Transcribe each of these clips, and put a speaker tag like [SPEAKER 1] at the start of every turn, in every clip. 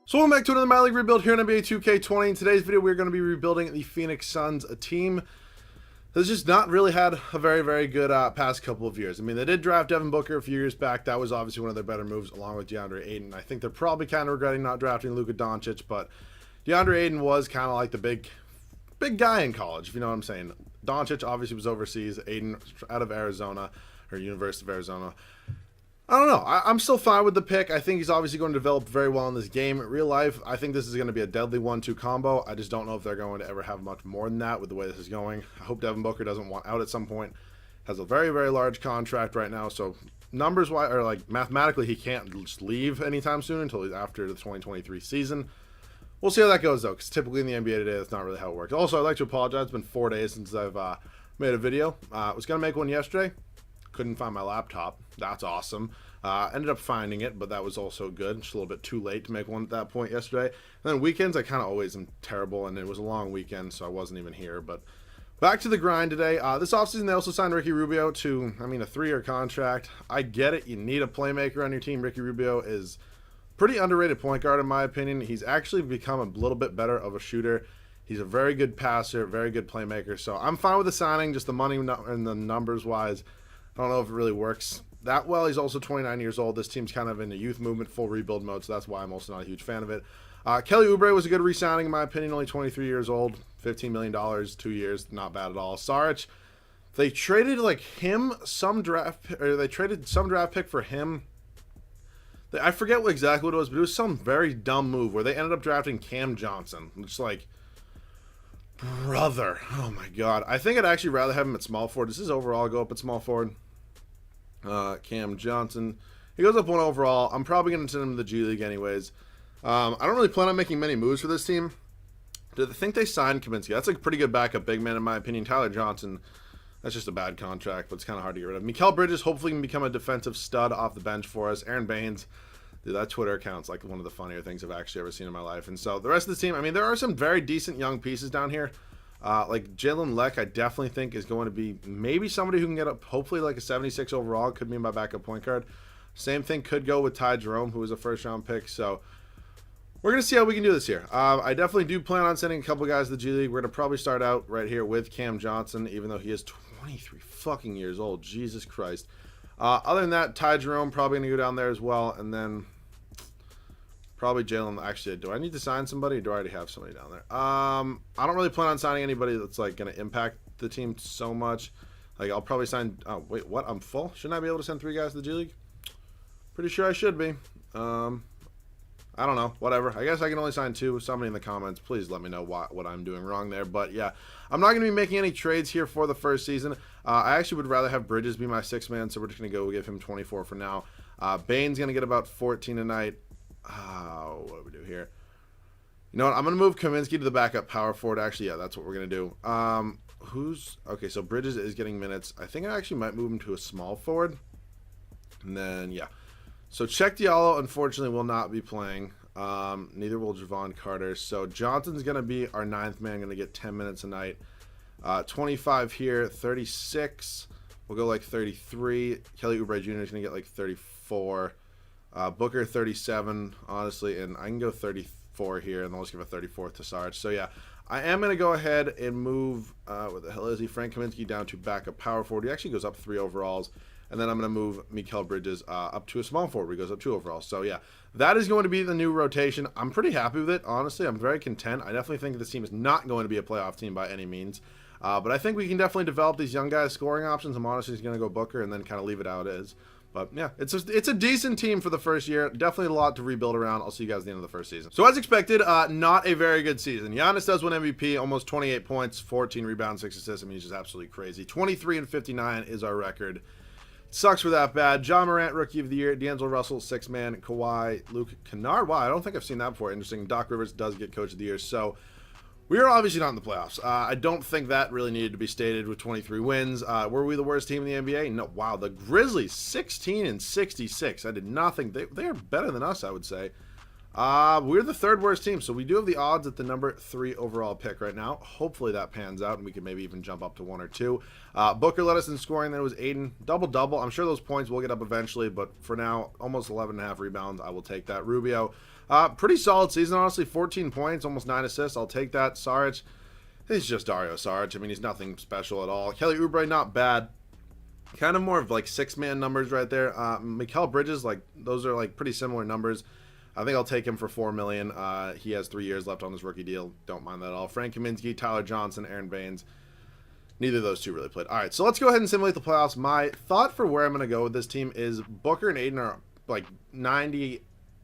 [SPEAKER 1] So welcome back to another My League rebuild here in NBA 2K20. In today's video, we're going to be rebuilding the Phoenix Suns, a team that's just not really had a very good past couple of years. I mean, they did draft Devin Booker a few years back. That was obviously one of their better moves, along with DeAndre Ayton. I think they're probably kind of regretting not drafting Luka Doncic, but DeAndre Ayton was kind of like the big guy in college, if you know what I'm saying. Doncic obviously was overseas. Ayton out of Arizona, or University of Arizona. I don't know. I'm still fine with the pick. I think he's obviously going to develop very well in this game. In real life, I think this is going to be a deadly 1-2 combo. I just don't know if they're going to ever have much more than that with the way this is going. I hope Devin Booker doesn't want out at some point. Has a very large contract right now, so numbers-wise, or like mathematically, he can't just leave anytime soon until after the 2023 season. We'll see how that goes, though, because typically in the NBA today, that's not really how it works. Also, I'd like to apologize. It's been 4 days since I've made a video. I was going to make one yesterday. Couldn't find my laptop. That's awesome. Ended up finding it, but that was also good. Just a little bit too late to make one at that point yesterday. And then weekends, I kind of always am terrible, and it was a long weekend, so I wasn't even here. But back to the grind today. This offseason, they also signed Ricky Rubio to, a 3-year contract. I get it. You need a playmaker on your team. Ricky Rubio is pretty underrated point guard, in my opinion. He's actually become a little bit better of a shooter. He's a very good passer, very good playmaker. So I'm fine with the signing, just the money and the numbers-wise. I don't know if it really works that well. He's also 29 years old. This team's kind of in the youth movement, full rebuild mode, so that's why I'm also not a huge fan of it. Kelly Oubre was a good re-signing, in my opinion, only 23 years old, $15 million, 2 years, not bad at all. Saric, they traded they traded some draft pick for him. I forget exactly what it was, but it was some very dumb move where they ended up drafting Cam Johnson. It's like, brother, oh my god. I think I'd actually rather have him at small forward. Does his overall go up at small forward? Cam Johnson, he goes up 1 overall. I'm probably going to send him to the G League anyways. I don't really plan on making many moves for this team. Do they think they signed Kaminsky? That's a pretty good backup big man in my opinion. Tyler Johnson, that's just a bad contract, but it's kind of hard to get rid of. Mikal Bridges hopefully can become a defensive stud off the bench for us. Aaron Baines, dude, that Twitter account's like one of the funnier things I've actually ever seen in my life. And so the rest of the team, there are some very decent young pieces down here. Like Jalen Leck, I definitely think is going to be maybe somebody who can get up, hopefully like a 76 overall. Could be my backup point guard. Same thing could go with Ty Jerome, who was a first-round pick. So we're going to see how we can do this here. I definitely do plan on sending a couple guys to the G League. We're going to probably start out right here with Cam Johnson, even though he is 23 fucking years old. Jesus Christ. Other than that, Ty Jerome probably going to go down there as well. And then probably Jalen. Actually, do I need to sign somebody, or do I already have somebody down there? I don't really plan on signing anybody that's like going to impact the team so much. Like, I'll probably sign. Oh wait, what? I'm full. Shouldn't I be able to send 3 guys to the G League? Pretty sure I should be. I don't know. Whatever. I guess I can only sign 2. Somebody in the comments, please let me know what I'm doing wrong there. But yeah, I'm not going to be making any trades here for the first season. I actually would rather have Bridges be my 6th man, so we're just going to go give him 24 for now. Bane's going to get about 14 tonight. What do we do here? You know what? I'm going to move Kaminsky to the backup power forward. Actually, yeah, that's what we're going to do. Okay, so Bridges is getting minutes. I think I actually might move him to a small forward. And then, yeah. So Check Diallo, unfortunately, will not be playing. Neither will Javon Carter. So Johnson's going to be our 9th man, going to get 10 minutes a night. 25 here, 36. We'll go like 33. Kelly Oubre Jr. is going to get like 34. Booker 37, honestly, and I can go 34 here, and then let's give a 34th to Sarge. So yeah, I am going to go ahead and move, what the hell is he, Frank Kaminsky down to backup power forward. He actually goes up 3 overalls, and then I'm going to move Mikal Bridges up to a small forward where he goes up 2 overalls. So yeah, that is going to be the new rotation. I'm pretty happy with it, honestly. I'm very content. I definitely think this team is not going to be a playoff team by any means, but I think we can definitely develop these young guys' scoring options. I'm honestly going to go Booker and then kind of leave it how it is. But yeah, it's a decent team for the first year. Definitely a lot to rebuild around. I'll see you guys at the end of the first season. So as expected, not a very good season. Giannis does win MVP, almost 28 points, 14 rebounds, 6 assists. He's just absolutely crazy. 23-59 is our record. Sucks for that bad. John Morant, Rookie of the Year. D'Angelo Russell, 6th man. Kawhi, Luke Kennard. Wow, I don't think I've seen that before. Interesting. Doc Rivers does get Coach of the Year. So we are obviously not in the playoffs. I don't think that really needed to be stated with 23 wins. Were we the worst team in the NBA? No. Wow, the Grizzlies, 16-66. I did not think they are better than us, I would say. We're the third worst team, so we do have the odds at the number 3 overall pick right now. Hopefully that pans out, and we can maybe even jump up to 1 or 2. Booker led us in scoring. Then it was Aiden. Double-double. I'm sure those points will get up eventually, but for now, almost 11.5 rebounds. I will take that. Rubio, pretty solid season, honestly. 14 points, almost 9 assists. I'll take that. Saric, he's just Dario Saric. I mean, he's nothing special at all. Kelly Oubre, not bad. Kind of more of like 6-man numbers right there. Mikal Bridges, like those are like pretty similar numbers. I think I'll take him for $4 million. He has 3 years left on his rookie deal. Don't mind that at all. Frank Kaminsky, Tyler Johnson, Aaron Baines. Neither of those two really played. All right, so let's go ahead and simulate the playoffs. My thought for where I'm going to go with this team is Booker and Aiden are like 90.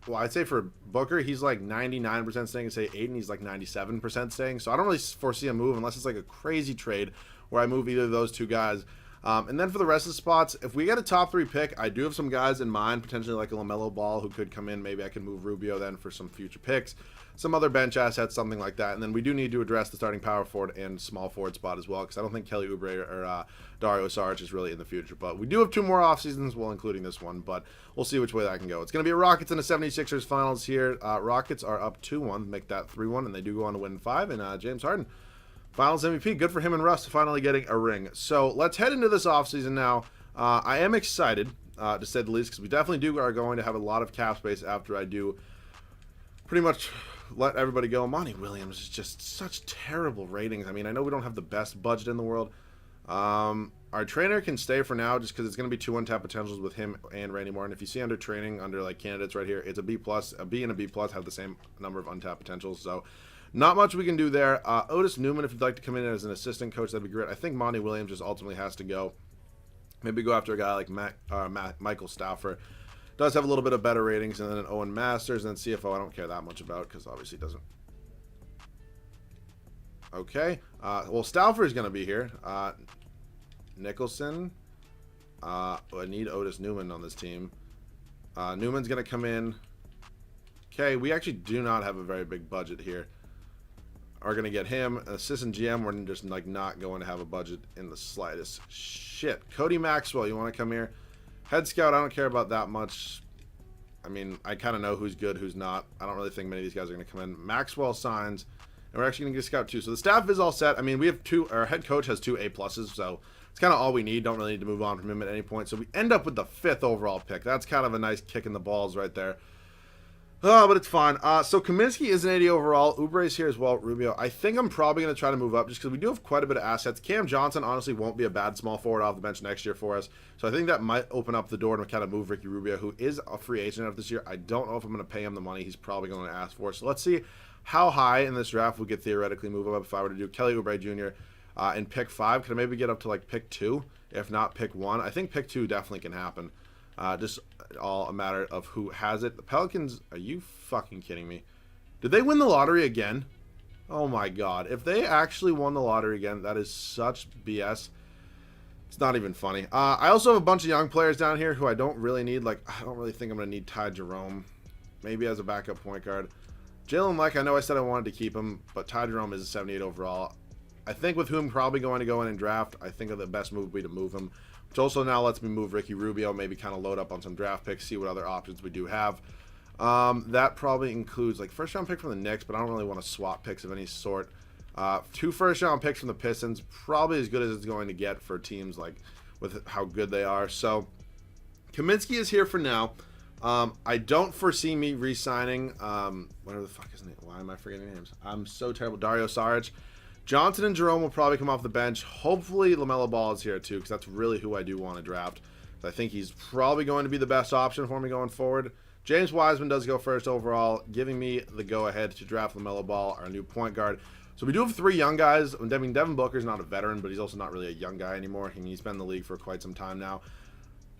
[SPEAKER 1] Well, I'd say for Booker, he's like 99% staying, and say Aiden, he's like 97% staying. So I don't really foresee a move unless it's like a crazy trade where I move either of those two guys. And then for the rest of the spots, if we get a top 3 pick, I do have some guys in mind, potentially like a LaMelo Ball who could come in. Maybe I can move Rubio then for some future picks, some other bench assets, something like that. And then we do need to address the starting power forward and small forward spot as well, because I don't think Kelly Oubre or Dario Saric is really in the future. But we do have 2 more off seasons, well, including this one, but we'll see which way that can go. It's going to be a Rockets and a 76ers finals here. Rockets are up 2-1, make that 3-1, and they do go on to win 5. And James Harden, Finals MVP. Good for him and Russ finally getting a ring. So let's head into this offseason now. I am excited, to say the least, because we definitely are going to have a lot of cap space after I do pretty much let everybody go. Monty Williams is just such terrible ratings. I mean, I know we don't have the best budget in the world. Our trainer can stay for now just because it's going to be 2 untapped potentials with him and Randy Martin. If you see under training, under like candidates right here, it's a B+. A B and a B+ have the same number of untapped potentials. So not much we can do there. Otis Newman, if you'd like to come in as an assistant coach, that'd be great. I think Monty Williams just ultimately has to go. Maybe go after a guy like Michael Stauffer. Does have a little bit of better ratings, and then an Owen Masters, and then CFO I don't care that much about because obviously doesn't. Okay. Well, Stauffer is going to be here. Nicholson. I need Otis Newman on this team. Newman's going to come in. Okay, we actually do not have a very big budget here. Are going to get him. Assistant GM, we're just like not going to have a budget in the slightest. Shit. Cody Maxwell, you want to come here? Head scout, I don't care about that much. I mean, I kind of know who's good, who's not. I don't really think many of these guys are going to come in. Maxwell signs, and we're actually going to get scout too. So the staff is all set. I mean, we have 2, our head coach has 2 A+, so it's kind of all we need. Don't really need to move on from him at any point. So we end up with the 5th overall pick. That's kind of a nice kick in the balls right there. Oh, but it's fine. So Kaminsky is an 80 overall. Oubre's here as well. Rubio. I think I'm probably going to try to move up just because we do have quite a bit of assets. Cam Johnson honestly won't be a bad small forward off the bench next year for us. So I think that might open up the door to kind of move Ricky Rubio, who is a free agent after this year. I don't know if I'm going to pay him the money he's probably going to ask for. So let's see how high in this draft we could theoretically move up if I were to do Kelly Oubre Jr. In pick 5. Could I maybe get up to like pick 2? If not pick 1. I think pick 2 definitely can happen. Just all a matter of who has it. The Pelicans, are you fucking kidding me? Did they win the lottery again? Oh my god. If they actually won the lottery again, that is such BS. It's not even funny. I also have a bunch of young players down here who I don't really need. Like, I don't really think I'm going to need Ty Jerome. Maybe as a backup point guard. Jalen Leck, I know I said I wanted to keep him, but Ty Jerome is a 78 overall. I think with who I'm probably going to go in and draft, I think the best move would be to move him. Which also now lets me move Ricky Rubio, maybe kind of load up on some draft picks, see what other options we do have. That probably includes like first round pick from the Knicks, but I don't really want to swap picks of any sort. 2 first round picks from the Pistons, probably as good as it's going to get for teams like with how good they are. So Kaminsky is here for now. I don't foresee me re-signing, whatever the fuck his name. Why am I forgetting names? I'm so terrible. Dario Saric. Johnson and Jerome will probably come off the bench. Hopefully LaMelo Ball is here too, because that's really who I do want to draft. I think he's probably going to be the best option for me going forward. James Wiseman does go first overall, giving me the go-ahead to draft LaMelo Ball, our new point guard. So we do have 3 young guys. I mean, Devin Booker's not a veteran, but he's also not really a young guy anymore. He's been in the league for quite some time now.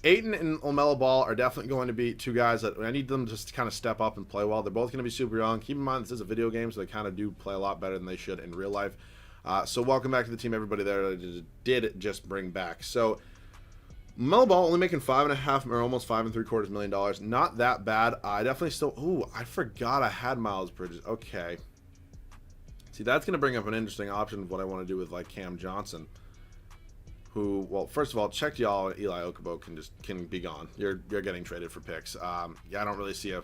[SPEAKER 1] Ayton and LaMelo Ball are definitely going to be 2 guys that I need them just to kind of step up and play well. They're both going to be super young. Keep in mind, this is a video game, so they kind of do play a lot better than they should in real life. So welcome back to the team, everybody there that did just bring back. So LaMelo Ball only making $5.5 or almost $5.75 million. Not that bad. I definitely still. Ooh, I forgot I had Miles Bridges. Okay. See, that's going to bring up an interesting option of what I want to do with like Cam Johnson. Who, well, first of all, check y'all. Eli Okubo can be gone. You're getting traded for picks. Yeah, I don't really see a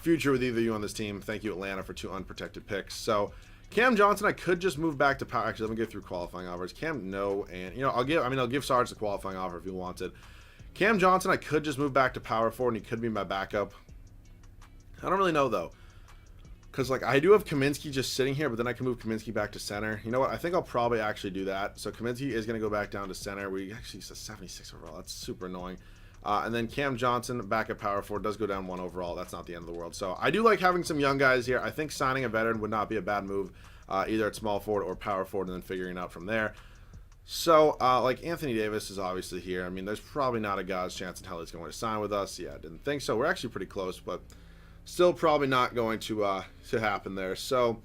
[SPEAKER 1] future with either of you on this team. Thank you, Atlanta, for 2 unprotected picks. So Cam Johnson, I could just move back to power. Actually, let me go through qualifying offers. Cam, no, and I'll give Sarge the qualifying offer if he wants it. Cam Johnson, I could just move back to power forward, and he could be my backup. I don't really know though, because like I do have Kaminsky just sitting here, but then I can move Kaminsky back to center. You know what? I think I'll probably actually do that. So Kaminsky is going to go back down to center. We actually said 76 overall. That's super annoying. And then Cam Johnson back at power forward does go down 1 overall. That's not the end of the world. So I do like having some young guys here. I think signing a veteran would not be a bad move, either at small forward or power forward, and then figuring out from there. So like Anthony Davis is obviously here. I mean, there's probably not a God's chance in hell he's going to sign with us. Yeah, I didn't think so. We're actually pretty close, but still probably not going to happen there. So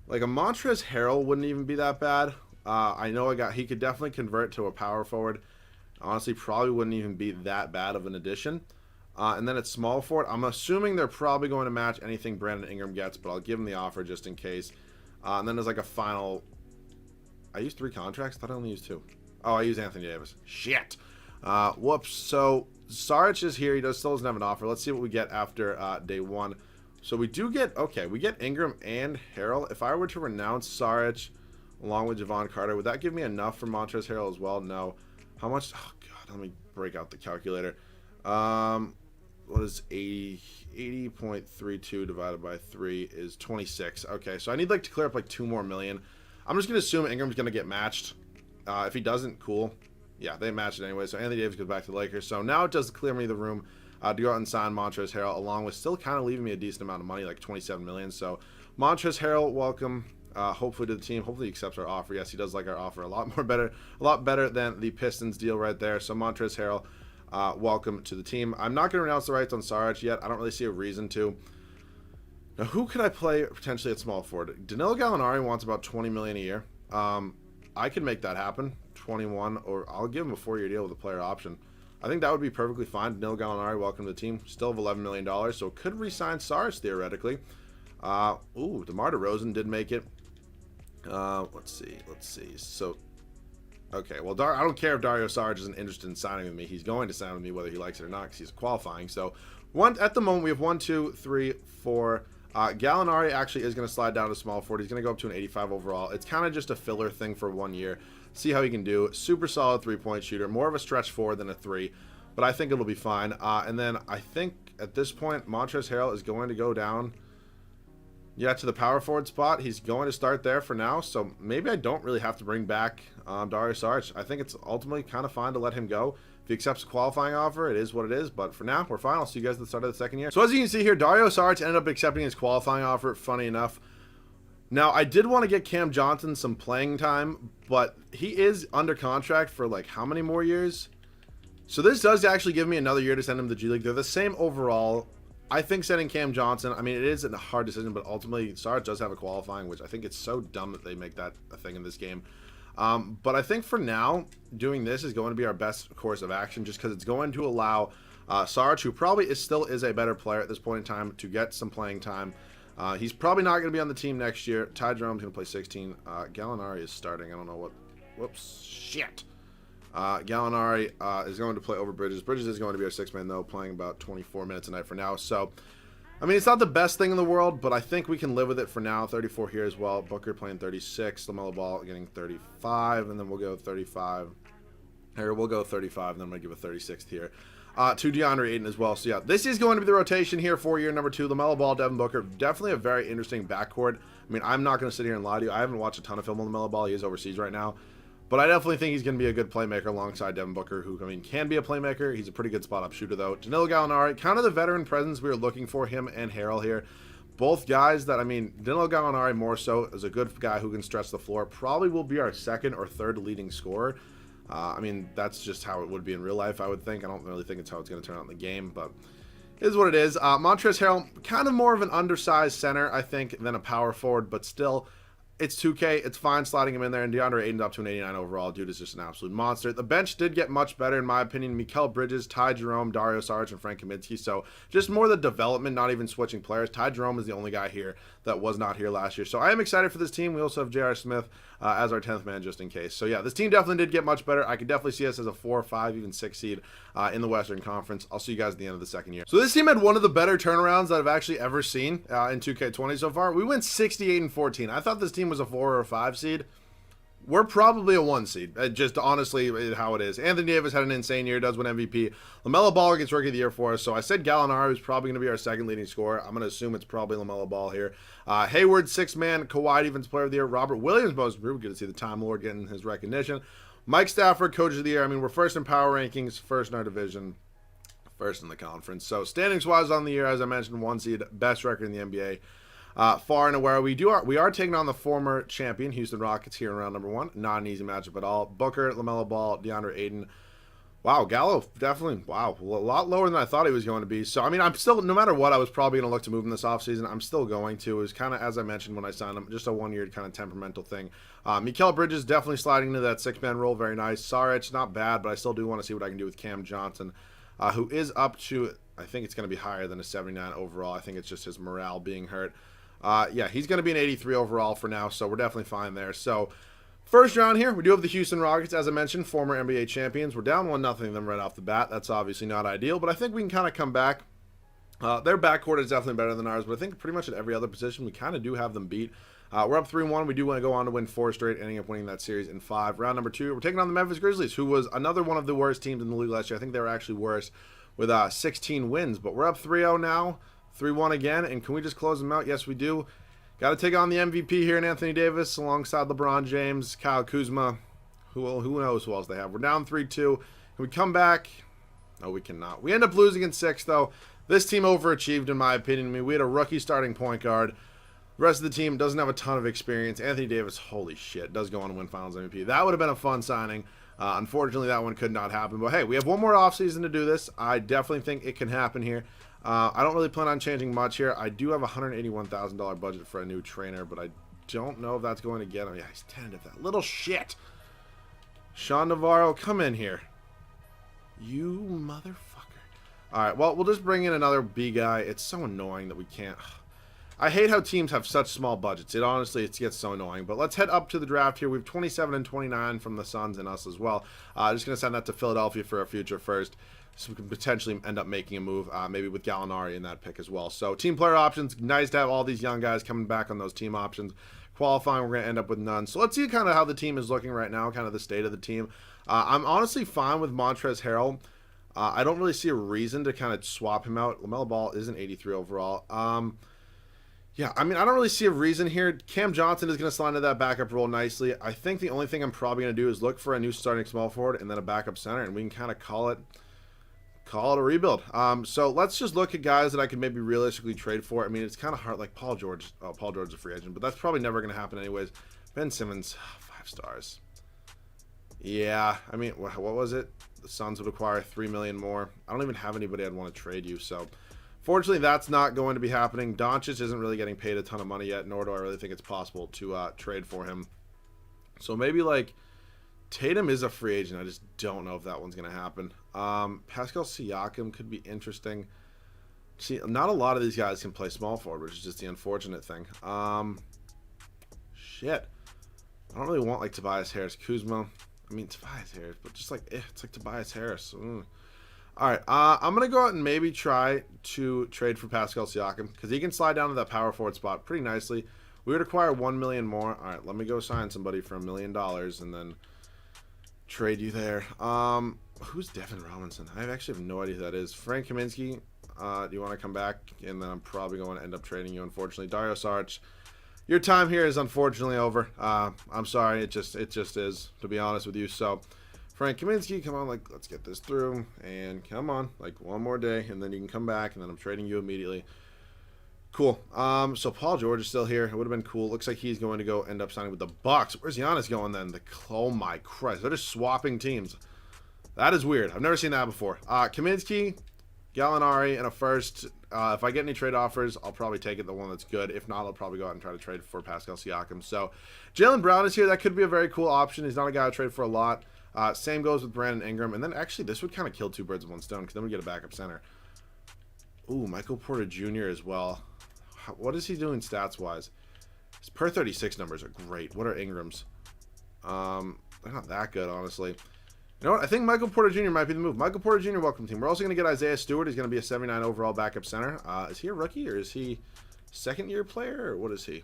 [SPEAKER 1] like a Montrezl Harrell wouldn't even be that bad. I know he could definitely convert to a power forward. Honestly, probably wouldn't even be that bad of an addition. And then at small forward, I'm assuming they're probably going to match anything Brandon Ingram gets, but I'll give him the offer just in case. And then there's like a final. I used 3 contracts. I thought I only used 2. Oh, I used Anthony Davis. Shit. Whoops. So Saric is here. He still doesn't have an offer. Let's see what we get after day 1. So we do get, we get Ingram and Harrell. If I were to renounce Saric along with Javon Carter, would that give me enough for Montrezl Harrell as well? No. How much? Oh, God. Let me break out the calculator. What is 80.32 divided by 3 is 26. Okay, so I need to clear up 2 more million. I'm just going to assume Ingram's going to get matched. If he doesn't, cool. Yeah, they matched it anyway. So Anthony Davis goes back to the Lakers. So now it does clear me the room to go out and sign Montrezl Harrell, along with still kind of leaving me a decent amount of money, like 27 million. So Montrezl Harrell, welcome. Hopefully to the team. Hopefully he accepts our offer. Yes, he does like our offer a lot better than the Pistons deal right there. So Montrezl Harrell, welcome to the team. I'm not going to renounce the rights on Saric yet. I don't really see a reason to. Now, who could I play potentially at small forward? Danilo Gallinari wants about 20 million a year. I could make that happen. 21, or I'll give him a 4-year deal with a player option. I think that would be perfectly fine. Danilo Gallinari, welcome to the team. Still have $11 million, so could re-sign Saric theoretically. DeMar DeRozan did make it. Let's see. So, okay, well, I don't care if Dario Saric isn't interested in signing with me. He's going to sign with me whether he likes it or not because he's qualifying. So, at the moment, we have 1, 2, 3, 4. Gallinari actually is going to slide down to small forward. He's going to go up to an 85 overall. It's kind of just a filler thing for 1 year. See how he can do. Super solid 3-point shooter. More of a stretch 4 than a 3. But I think it'll be fine. And then I think at this point, Montrezl Harrell is going to go down. Yeah, to the power forward spot. He's going to start there for now. So maybe I don't really have to bring back Dario Saric. I think it's ultimately kind of fine to let him go. If he accepts a qualifying offer, it is what it is. But for now, we're fine. I'll see you guys at the start of the second year. So as you can see here, Dario Saric ended up accepting his qualifying offer, funny enough. Now, I did want to get Cam Johnson some playing time, but he is under contract for how many more years? So this does actually give me another year to send him to the G League. They're the same overall. I think sending Cam Johnson, I mean, it is a hard decision, but ultimately, Saric does have a qualifying, which I think it's so dumb that they make that a thing in this game. But I think for now, doing this is going to be our best course of action, just because it's going to allow Saric, who probably still is a better player at this point in time, to get some playing time. He's probably not going to be on the team next year. Ty Jerome's going to play 16. Gallinari is starting. I don't know what. Whoops. Shit. Gallinari is going to play over Bridges. Bridges is going to be our 6th man, though, playing about 24 minutes a night for now. So, I mean, it's not the best thing in the world, but I think we can live with it for now. 34 here as well. Booker playing 36. LaMelo Ball getting 35, and then we'll go 35. Here, we'll go 35, and then I'm going to give a 36th here. To DeAndre Ayton as well. So, yeah, this is going to be the rotation here for year number 2. LaMelo Ball, Devin Booker. Definitely a very interesting backcourt. I mean, I'm not going to sit here and lie to you. I haven't watched a ton of film on LaMelo Ball. He is overseas right now. But I definitely think he's going to be a good playmaker alongside Devin Booker, who, I mean, can be a playmaker. He's a pretty good spot-up shooter, though. Danilo Gallinari, kind of the veteran presence we were looking for, him and Harrell here. Both guys that, I mean, Danilo Gallinari more so is a good guy who can stretch the floor. Probably will be our 2nd or 3rd leading scorer. I mean, that's just how it would be in real life, I would think. I don't really think it's how it's going to turn out in the game, but it is what it is. Montrezl Harrell, kind of more of an undersized center, I think, than a power forward, but still, it's 2K. It's fine sliding him in there. And DeAndre Ayton's up to an 89 overall. Dude is just an absolute monster. The bench did get much better, in my opinion. Mikal Bridges, Ty Jerome, Dario Saric, and Frank Kaminsky. So just more the development, not even switching players. Ty Jerome is the only guy here that was not here last year. So I am excited for this team. We also have J.R. Smith as our 10th man just in case. So yeah, this team definitely did get much better. I could definitely see us as a 4, 5, even 6 seed in the Western Conference. I'll see you guys at the end of the second year. So this team had one of the better turnarounds that I've actually ever seen in 2K20 so far. We went 68-14. I thought this team was a 4 or a 5 seed. We're probably a 1 seed. Just honestly how it is. Anthony Davis had an insane year, does win MVP. LaMelo Ball gets Rookie of the Year for us. So I said Gallinari was probably going to be our second leading scorer. I'm going to assume it's probably LaMelo Ball here. Hayward, 6th man. Kawhi, Defensive Player of the Year. Robert Williams, most improved. Good to see the Time Lord getting his recognition. Mike Stafford, Coach of the Year. I mean, we're first in power rankings, first in our division, first in the conference. So standings-wise on the year, as I mentioned, 1 seed, best record in the NBA. Far and away, we are taking on the former champion Houston Rockets here in round number 1. Not an easy matchup at all. Booker, LaMelo Ball, DeAndre Ayton. Wow, Gallo definitely, wow, a lot lower than I thought he was going to be. So, I mean, I'm still, no matter what, I was probably going to look to move him this offseason. I'm still going to. It was kind of, as I mentioned when I signed him, just a 1-year kind of temperamental thing. Mikal Bridges definitely sliding into that 6-man role. Very nice. Saric, not bad, but I still do want to see what I can do with Cam Johnson, who is up to, I think it's going to be higher than a 79 overall. I think it's just his morale being hurt. Yeah, he's going to be an 83 overall for now, so we're definitely fine there. So, first round here, we do have the Houston Rockets, as I mentioned, former NBA champions. We're down 1-0 them right off the bat. That's obviously not ideal, but I think we can kind of come back. Their backcourt is definitely better than ours, but I think pretty much at every other position, we kind of do have them beat. We're up 3-1. We do want to go on to win 4 straight, ending up winning that series in 5. Round number 2, we're taking on the Memphis Grizzlies, who was another one of the worst teams in the league last year. I think they were actually worse with 16 wins, but we're up 3-0 now. 3-1 again, and can we just close them out? Yes, we do. Got to take on the MVP here in Anthony Davis alongside LeBron James, Kyle Kuzma. Who knows who else they have. We're down 3-2. Can we come back? No, we cannot. We end up losing in 6, though. This team overachieved, in my opinion. I mean, we had a rookie starting point guard. The rest of the team doesn't have a ton of experience. Anthony Davis, holy shit, does go on to win Finals MVP. That would have been a fun signing. Unfortunately, that one could not happen. But, hey, we have one more offseason to do this. I definitely think it can happen here. I don't really plan on changing much here. I do have a $181,000 budget for a new trainer, but I don't know if that's going to get him. Yeah, he's tentative. That little shit. Sean Navarro, come in here. You motherfucker. All right, well, we'll just bring in another B guy. It's so annoying that we can't. I hate how teams have such small budgets. It gets so annoying. But let's head up to the draft here. We have 27 and 29 from the Suns and us as well. Just going to send that to Philadelphia for a future first. So we can potentially end up making a move, maybe with Gallinari in that pick as well. So team player options, nice to have all these young guys coming back on those team options. Qualifying, we're going to end up with none. So let's see kind of how the team is looking right now, kind of the state of the team. I'm honestly fine with Montrezl Harrell. I don't really see a reason to kind of swap him out. LaMelo Ball is an 83 overall. Yeah, I mean, I don't really see a reason here. Cam Johnson is going to slide into that backup role nicely. I think the only thing I'm probably going to do is look for a new starting small forward and then a backup center, and we can kind of call it a rebuild. So let's just look at guys that I could maybe realistically trade for. I mean, it's kind of hard, like Paul George. Oh, Paul George is a free agent, but that's probably never going to happen anyways. Ben Simmons, 5 stars. Yeah, I mean, what was it? The Suns would acquire $3 million more. I don't even have anybody I'd want to trade you, so fortunately that's not going to be happening. Doncic isn't really getting paid a ton of money yet, nor do I really think it's possible to trade for him. So maybe like Tatum is a free agent. I just don't know if that one's going to happen. Pascal Siakam could be interesting. See, not a lot of these guys can play small forward, which is just the unfortunate thing. Shit. I don't really want like Tobias Harris, Kuzma. I mean, Tobias Harris, but just like, it's like Tobias Harris. All right, I'm going to go out and maybe try to trade for Pascal Siakam because he can slide down to that power forward spot pretty nicely. We would acquire $1 million more. All right, let me go sign somebody for $1 million and then trade you there. Who's Devin Robinson? I actually have no idea who that is. Frank Kaminsky, do you want to come back? And then I'm probably going to end up trading you, unfortunately. Dario Saric, your time here is unfortunately over. I'm sorry, it just is, to be honest with you. So, Frank Kaminsky, come on, like, let's get this through. And come on, like, one more day, and then you can come back, and then I'm trading you immediately. Cool. So Paul George is still here. It would have been cool. Looks like he's going to go end up signing with the Bucks. Where's Giannis going then? Oh my Christ. They're just swapping teams. That is weird. I've never seen that before. Kaminsky, Gallinari and a first. If I get any trade offers, I'll probably take it, the one that's good. If not, I'll probably go out and try to trade for Pascal Siakam. So Jaylen Brown is here. That could be a very cool option. He's not a guy I trade for a lot. Same goes with Brandon Ingram. And then actually, this would kind of kill two birds with one stone because then we get a backup center. Ooh, Michael Porter Jr. as well. What is he doing stats-wise? His per 36 numbers are great. What are Ingram's? They're not that good, honestly. You know what? I think Michael Porter Jr. might be the move. Michael Porter Jr., welcome team. We're also going to get Isaiah Stewart. He's going to be a 79 overall backup center. Is he a rookie or is he second-year player or what is he?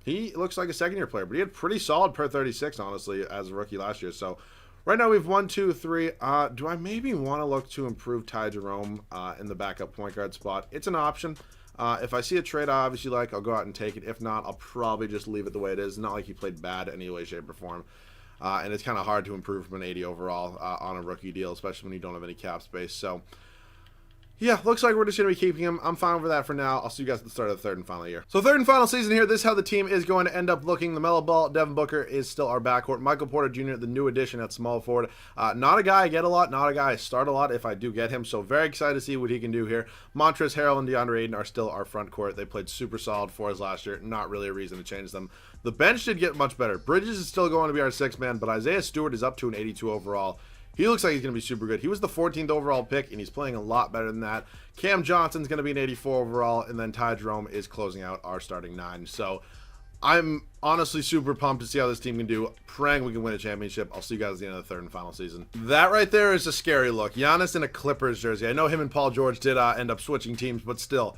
[SPEAKER 1] He looks like a second-year player, but he had pretty solid per 36, honestly, as a rookie last year. So right now we have 1, 2, 3. Do I maybe want to look to improve Ty Jerome in the backup point guard spot? It's an option. If I see a trade I obviously like, I'll go out and take it. If not, I'll probably just leave it the way it is. Not like he played bad in any way, shape, or form. And it's kind of hard to improve from an 80 overall on a rookie deal, especially when you don't have any cap space. So, yeah, looks like we're just going to be keeping him. I'm fine with that for now. I'll see you guys at the start of the third and final year. So, third and final season here. This is how the team is going to end up looking. LaMelo Ball, Devin Booker is still our backcourt. Michael Porter Jr., the new addition at small forward. Not a guy I get a lot, not a guy I start a lot if I do get him. So, very excited to see what he can do here. Montrezl Harrell and DeAndre Ayton are still our front court. They played super solid for us last year. Not really a reason to change them. The bench did get much better. Bridges is still going to be our sixth man, but Isaiah Stewart is up to an 82 overall. He looks like he's going to be super good. He was the 14th overall pick, and he's playing a lot better than that. Cam Johnson's going to be an 84 overall, and then Ty Jerome is closing out our starting 9. So I'm honestly super pumped to see how this team can do. Praying we can win a championship. I'll see you guys at the end of the third and final season. That right there is a scary look. Giannis in a Clippers jersey. I know him and Paul George did end up switching teams, but still.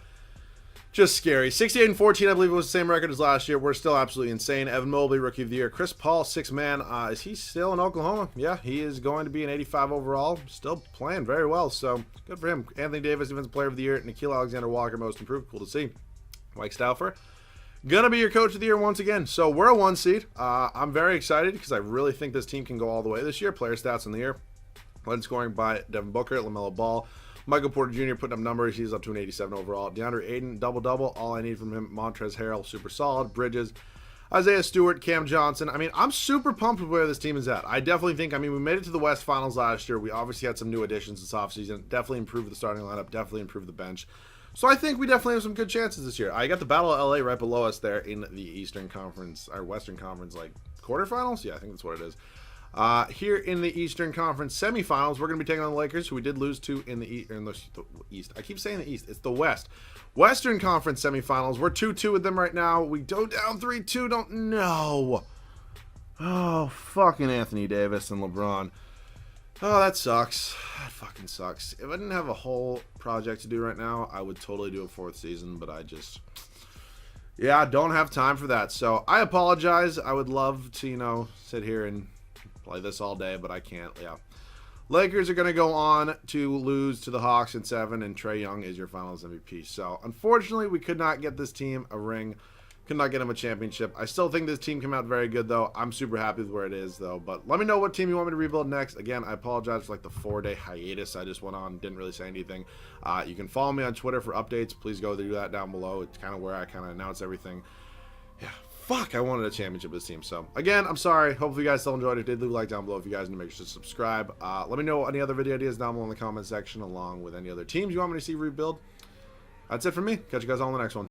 [SPEAKER 1] Just scary. 68 and 14, I believe it was the same record as last year. We're still absolutely insane. Evan Mobley, Rookie of the Year. Chris Paul, 6th man. Is he still in Oklahoma? Yeah, he is going to be an 85 overall. Still playing very well, so good for him. Anthony Davis, Defensive Player of the Year. Nickeil Alexander-Walker, Most Improved. Cool to see. Mike Stauffer, gonna be your Coach of the Year once again. So we're a 1 seed. I'm very excited because I really think this team can go all the way this year. Player stats in the year. Led scoring by Devin Booker, LaMelo Ball. Michael Porter Jr. putting up numbers. He's up to an 87 overall. DeAndre Ayton, double-double. All I need from him. Montrezl Harrell, super solid. Bridges. Isaiah Stewart, Cam Johnson. I mean, I'm super pumped with where this team is at. I definitely think, we made it to the West Finals last year. We obviously had some new additions this offseason. Definitely improved the starting lineup. Definitely improved the bench. So I think we definitely have some good chances this year. I got the Battle of LA right below us there in the Eastern Conference, or Western Conference, like quarterfinals? Yeah, I think that's what it is. Here in the Eastern Conference semifinals, we're going to be taking on the Lakers, who we did lose to in the East. I keep saying the East. It's the West. Western Conference semifinals. We're 2-2 with them right now. We go down 3-2. Don't know. Oh, fucking Anthony Davis and LeBron. Oh, that sucks. That fucking sucks. If I didn't have a whole project to do right now, I would totally do a 4th season, but I just... yeah, I don't have time for that. So I apologize. I would love to, sit here and play this all day, but I can't. Yeah. Lakers are going to go on to lose to the Hawks in 7, and Trae Young is your finals MVP. So, unfortunately, we could not get this team a ring. Could not get him a championship. I still think this team came out very good, though. I'm super happy with where it is, though. But let me know what team you want me to rebuild next. Again, I apologize for, the 4-day hiatus I just went on. Didn't really say anything. You can follow me on Twitter for updates. Please go do that down below. It's kind of where I kind of announce everything. Yeah. Fuck, I wanted a championship with this team. So, again, I'm sorry. Hopefully you guys still enjoyed it. Did leave a like down below if you guys need to make sure to subscribe. Let me know any other video ideas down below in the comment section, along with any other teams you want me to see rebuild. That's it for me. Catch you guys all in the next one.